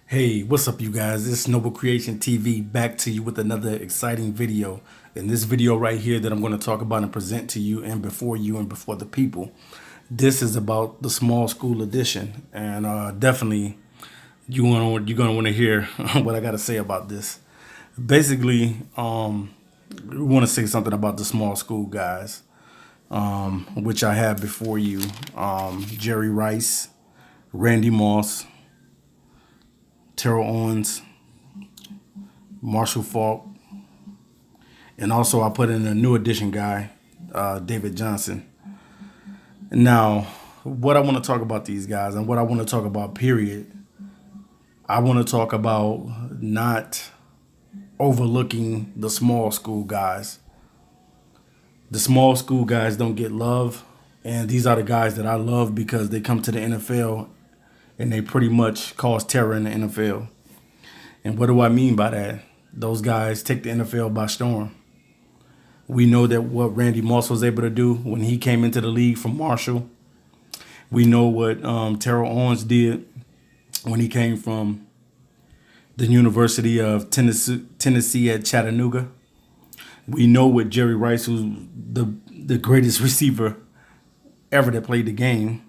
Hey, what's up, you guys? It's Noble Creation TV back to you with another exciting video. In this video right here that I'm going to talk about and present to you and before the people, this is about the small school edition, and definitely you're going to want to hear what I got to say about this. Basically, we want to say something about the small school guys, which I have before you. Jerry Rice, Randy Moss, Terrell Owens, Marshall Faulk, and also I put in a new addition guy, David Johnson. Now, what I want to talk about these guys and what I want to talk about, period, I want to talk about not overlooking the small school guys. The small school guys don't get love, and these are the guys that I love because they come to the NFL and they pretty much cause terror in the NFL. And what do I mean by that? Those guys take the NFL by storm. We know that what Randy Moss was able to do when he came into the league from Marshall. We know what Terrell Owens did when he came from the University of Tennessee at Chattanooga. We know what Jerry Rice, who's the greatest receiver ever that played the game.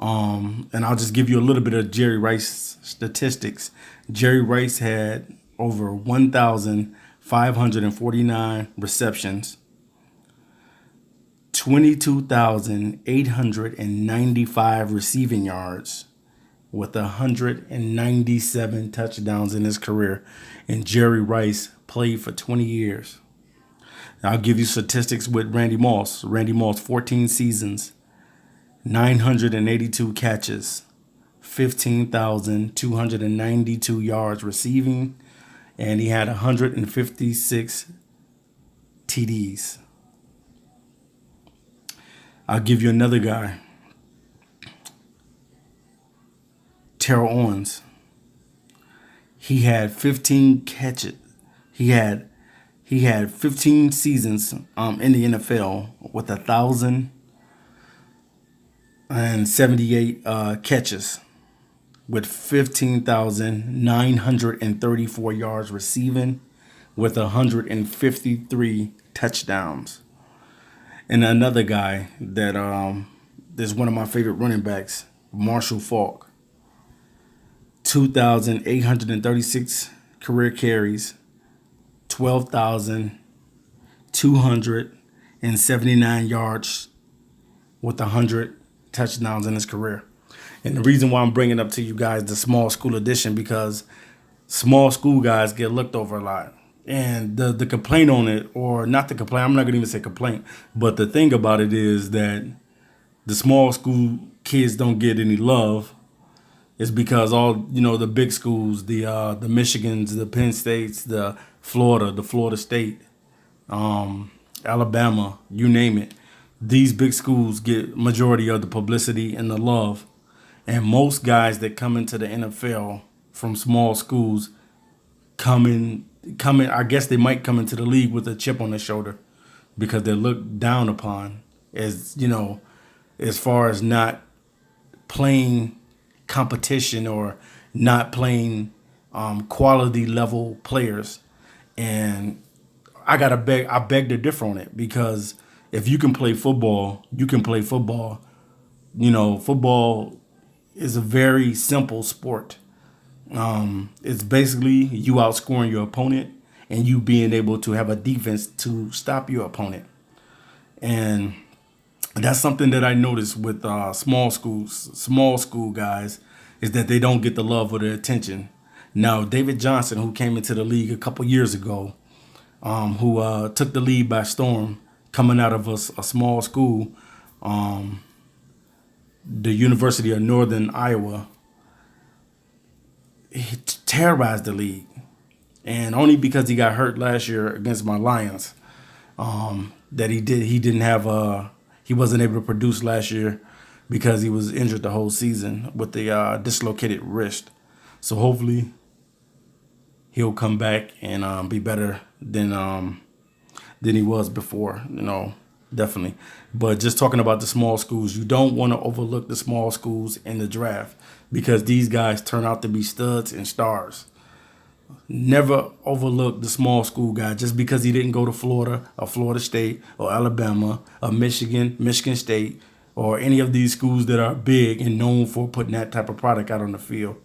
And I'll just give you a little bit of Jerry Rice statistics. Jerry Rice had over 1,549 receptions, 22,895 receiving yards, with 197 touchdowns in his career. And Jerry Rice played for 20 years. I'll give you statistics with Randy Moss. Randy Moss, 14 seasons, 982 catches, 15,292 yards receiving, and he had 156 TDs. I'll give you another guy, Terrell Owens. He had 15 catches. He had 15 seasons in the NFL with 1,078 catches, with 15,934 yards receiving, with 153 touchdowns. And another guy that is one of my favorite running backs, Marshall Faulk. 2,836 career carries, 12,279 yards, with 100 touchdowns in his career. And the reason why I'm bringing up to you guys the small school edition, because small school guys get looked over a lot. And the complaint on it, or not the complaint, I'm not going to even say complaint, but the thing about it is that the small school kids don't get any love. It's because all, the big schools, the Michigans, the Penn States, the Florida State, Alabama, you name it. These big schools get majority of the publicity and the love. And most guys that come into the NFL from small schools come in, I guess they might come into the league with a chip on their shoulder because they're looked down upon as, as far as not playing competition or not playing quality level players. And I beg to differ on it, because if you can play football, you can play football. Football is a very simple sport. It's basically you outscoring your opponent and you being able to have a defense to stop your opponent. And that's something that I noticed with small school guys, is that they don't get the love or the attention. Now, David Johnson, who came into the league a couple years ago, who took the league by storm, coming out of a small school, the University of Northern Iowa, he terrorized the league. And only because he got hurt last year against my Lions, that he wasn't able to produce last year because he was injured the whole season with the dislocated wrist. So hopefully he'll come back and be better than he was before. definitely. But just talking about the small schools, you don't want to overlook the small schools in the draft because these guys turn out to be studs and stars. Never overlook the small school guy just because he didn't go to Florida or Florida State or Alabama or Michigan, Michigan State, or any of these schools that are big and known for putting that type of product out on the field.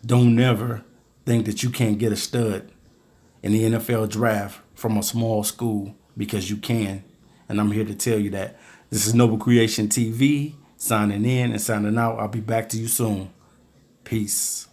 Don't never think that you can't get a stud in the NFL draft from a small school because you can. And I'm here to tell you that. This is Noble Creation TV, signing in and signing out. I'll be back to you soon. Peace.